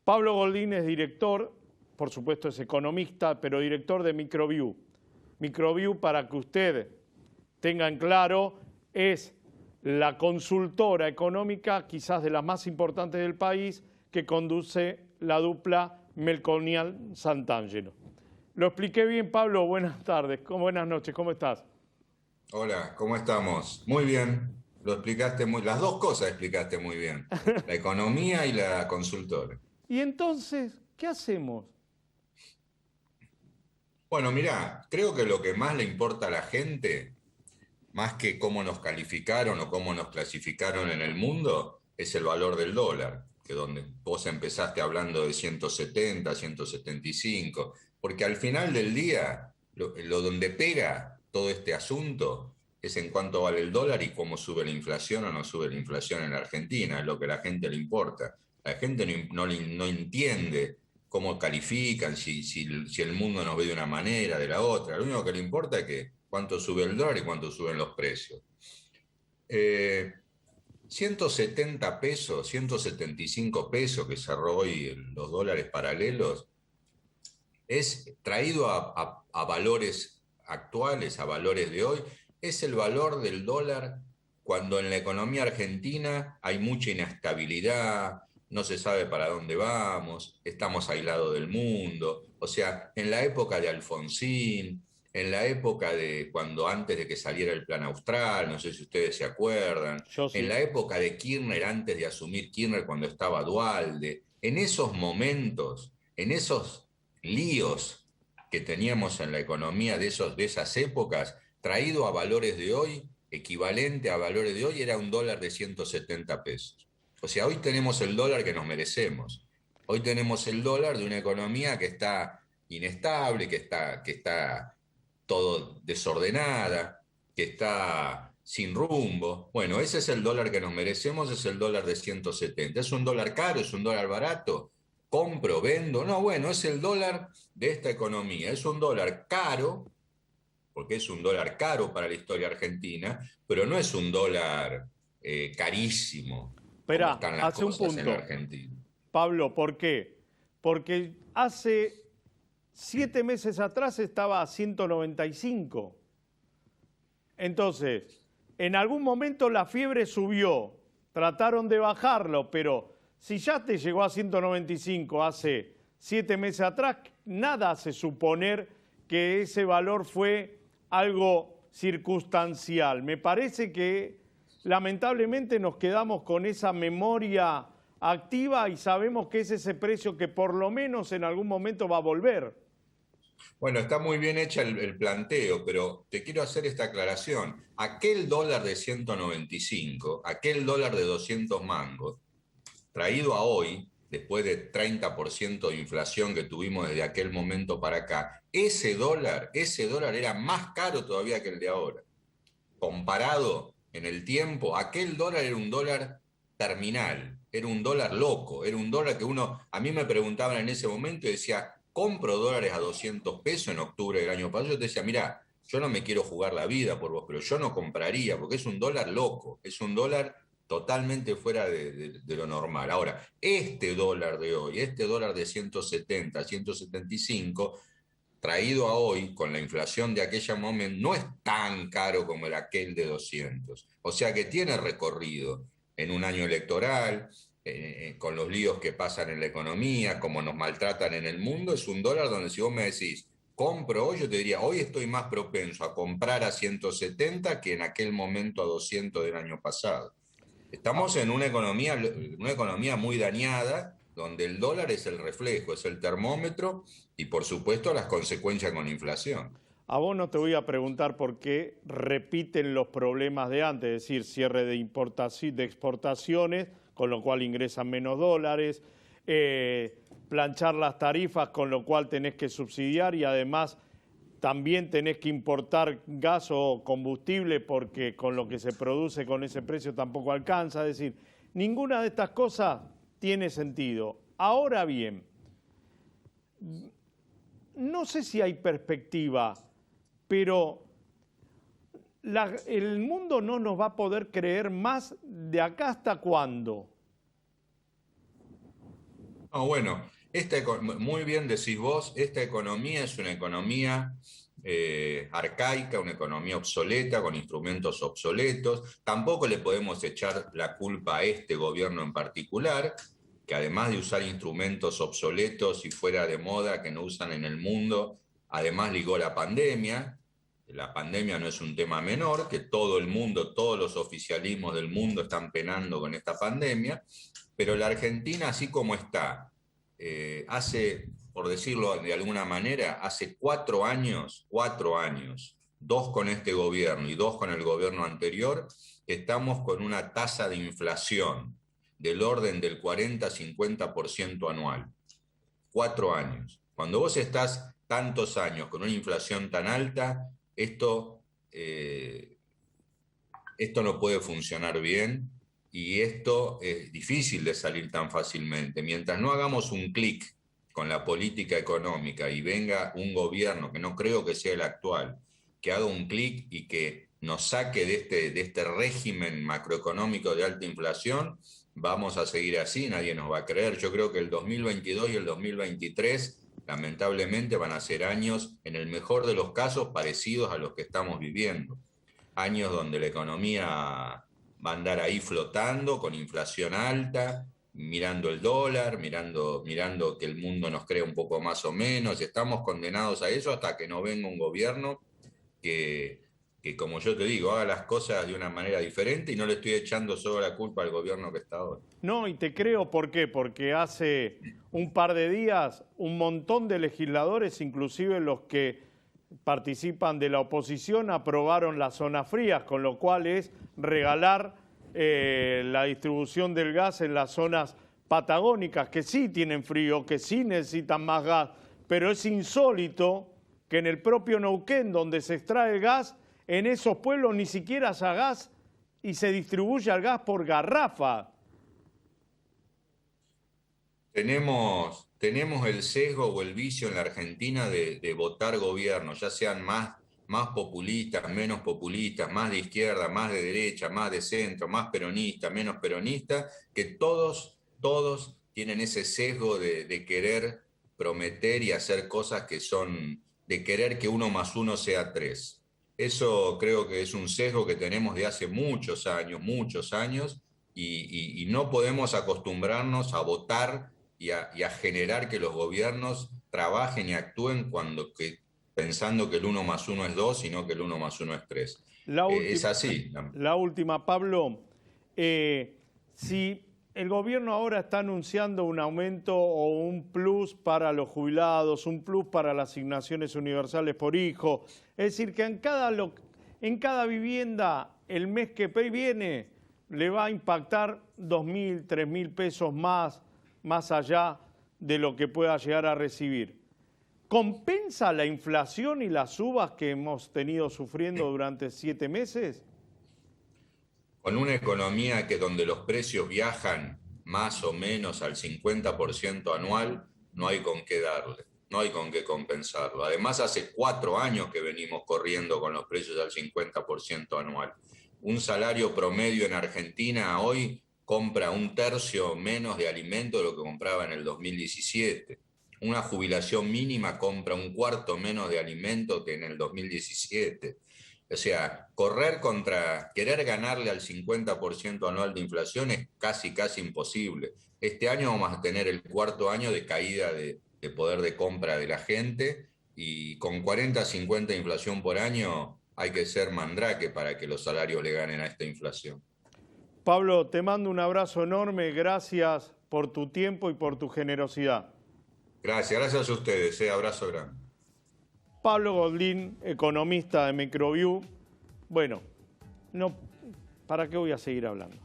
Pablo Goldín es director, por supuesto es economista, pero director de Microview. Microview, para que usted tenga en claro, es la consultora económica quizás de las más importantes del país que conduce la dupla Melconian-Santangelo. ¿Lo expliqué bien, Pablo? Buenas tardes, buenas noches, ¿cómo estás? Hola, ¿cómo estamos? Muy bien, lo explicaste las dos cosas explicaste muy bien, la economía y la consultora. Y entonces, ¿qué hacemos? Bueno, mirá, creo que lo que más le importa a la gente, más que cómo nos calificaron o cómo nos clasificaron en el mundo, es el valor del dólar, que donde vos empezaste hablando de 170, 175, porque al final del día, lo donde pega todo este asunto es en cuánto vale el dólar y cómo sube la inflación o no sube la inflación en la Argentina, es lo que a la gente le importa. La gente no entiende cómo califican, si el mundo nos ve de una manera, de la otra. Lo único que le importa es que cuánto sube el dólar y cuánto suben los precios. Eh, 170 pesos, 175 pesos que cerró hoy los dólares paralelos, es traído a valores actuales, a valores de hoy, es el valor del dólar cuando en la economía argentina hay mucha inestabilidad, no se sabe para dónde vamos, estamos aislados del mundo. O sea, en la época de Alfonsín, en la época de cuando antes de que saliera el Plan Austral, no sé si ustedes se acuerdan, Yo en sí. la época de Kirchner, antes de asumir Kirchner cuando estaba Dualde, en esos momentos, en esos líos que teníamos en la economía de esas épocas, traído a valores de hoy, equivalente a valores de hoy, era un dólar de 170 pesos. O sea, hoy tenemos el dólar que nos merecemos. Hoy tenemos el dólar de una economía que está inestable, que está todo desordenada, que está sin rumbo. Bueno, ese es el dólar que nos merecemos, es el dólar de 170. ¿Es un dólar caro? ¿Es un dólar barato? ¿Compro? ¿Vendo? No, bueno, es el dólar de esta economía. Es un dólar caro, porque es un dólar caro para la historia argentina, pero no es un dólar carísimo, como Esperá, están las hace un cosas en la punto. Argentina. Pablo, ¿por qué? Porque hace 7 meses atrás estaba a 195. Entonces, en algún momento la fiebre subió, trataron de bajarlo, pero si ya te llegó a 195 hace 7 meses atrás, nada hace suponer que ese valor fue algo circunstancial. Me parece que lamentablemente nos quedamos con esa memoria activa y sabemos que es ese precio que por lo menos en algún momento va a volver. Bueno, está muy bien hecha el planteo, pero te quiero hacer esta aclaración. Aquel dólar de 195, aquel dólar de 200 mangos, traído a hoy, después de 30% de inflación que tuvimos desde aquel momento para acá, ese dólar era más caro todavía que el de ahora. Comparado en el tiempo, aquel dólar era un dólar terminal, era un dólar loco, era un dólar que a mí me preguntaban en ese momento y decía, compro dólares a 200 pesos en octubre del año pasado. Yo te decía, mira, yo no me quiero jugar la vida por vos, pero yo no compraría, porque es un dólar loco, es un dólar totalmente fuera de lo normal. Ahora, este dólar de hoy, este dólar de 170, 175, traído a hoy con la inflación de aquella momento, no es tan caro como el aquel de 200. O sea que tiene recorrido en un año electoral, con los líos que pasan en la economía, como nos maltratan en el mundo. Es un dólar donde si vos me decís, compro hoy, yo te diría, hoy estoy más propenso a comprar a 170 que en aquel momento a 200 del año pasado. Ah, Estamos en una economía muy dañada, donde el dólar es el reflejo, es el termómetro y por supuesto las consecuencias con la inflación. a vos no te voy a preguntar por qué repiten los problemas de antes, es decir, cierre de importación, de exportaciones, con lo cual ingresan menos dólares, planchar las tarifas, con lo cual tenés que subsidiar y además también tenés que importar gas o combustible porque con lo que se produce con ese precio tampoco alcanza. Es decir, ninguna de estas cosas tiene sentido. Ahora bien, no sé si hay perspectiva, pero el mundo no nos va a poder creer más de acá hasta cuándo. No, bueno, muy bien decís vos, esta economía es una economía arcaica, una economía obsoleta, con instrumentos obsoletos. Tampoco le podemos echar la culpa a este gobierno en particular, que además de usar instrumentos obsoletos y fuera de moda que no usan en el mundo, además ligó la pandemia. La pandemia no es un tema menor, que todo el mundo, todos los oficialismos del mundo están penando con esta pandemia, pero la Argentina, así como está, hace, por decirlo de alguna manera, hace 4 años, 2 con este gobierno y 2 con el gobierno anterior, estamos con una tasa de inflación del orden del 40-50% anual. 4 años. Cuando vos estás tantos años con una inflación tan alta, esto no puede funcionar bien y esto es difícil de salir tan fácilmente. Mientras no hagamos un clic con la política económica y venga un gobierno, que no creo que sea el actual, que haga un clic y que nos saque de este régimen macroeconómico de alta inflación, vamos a seguir así, nadie nos va a creer. Yo creo que el 2022 y el 2023 lamentablemente van a ser años, en el mejor de los casos, parecidos a los que estamos viviendo. Años donde la economía va a andar ahí flotando, con inflación alta, mirando el dólar, mirando que el mundo nos crea un poco más o menos. Estamos condenados a eso hasta que no venga un gobierno que, como yo te digo, haga las cosas de una manera diferente, y no le estoy echando solo la culpa al gobierno que está ahora. No, y te creo, ¿por qué? Porque hace un par de días un montón de legisladores, inclusive los que participan de la oposición, aprobaron las zonas frías, con lo cual es regalar la distribución del gas en las zonas patagónicas, que sí tienen frío, que sí necesitan más gas, pero es insólito que en el propio Neuquén, donde se extrae el gas, en esos pueblos ni siquiera haya gas y se distribuye el gas por garrafa. Tenemos el sesgo o el vicio en la Argentina de votar gobiernos, ya sean más populistas, menos populistas, más de izquierda, más de derecha, más de centro, más peronistas, menos peronistas, que todos tienen ese sesgo de querer prometer y hacer cosas que son, de querer que 1 más 1 sea 3. Eso creo que es un sesgo que tenemos de hace muchos años, y no podemos acostumbrarnos a votar y a generar que los gobiernos trabajen y actúen pensando que el 1 más 1 es 2, sino que el 1 más 1 es 3. Es así. La última, Pablo. Si el gobierno ahora está anunciando un aumento o un plus para los jubilados, un plus para las asignaciones universales por hijo, es decir, que en cada vivienda el mes que viene le va a impactar 2.000, 3.000 pesos más allá de lo que pueda llegar a recibir. ¿Compensa la inflación y las subas que hemos tenido sufriendo durante 7 meses? Con una economía donde los precios viajan más o menos al 50% anual, no hay con qué darle, no hay con qué compensarlo. Además, hace 4 años que venimos corriendo con los precios al 50% anual. Un salario promedio en Argentina hoy compra 1/3 menos de alimento de lo que compraba en el 2017. Una jubilación mínima compra 1/4 menos de alimento que en el 2017. O sea, querer ganarle al 50% anual de inflación es casi imposible. Este año vamos a tener el 4.º año de caída de poder de compra de la gente, y con 40-50 de inflación por año hay que ser mandrake para que los salarios le ganen a esta inflación. Pablo, te mando un abrazo enorme, gracias por tu tiempo y por tu generosidad. Gracias a ustedes, abrazo grande. Pablo Goldín, economista de Microview. Bueno, no, ¿para qué voy a seguir hablando?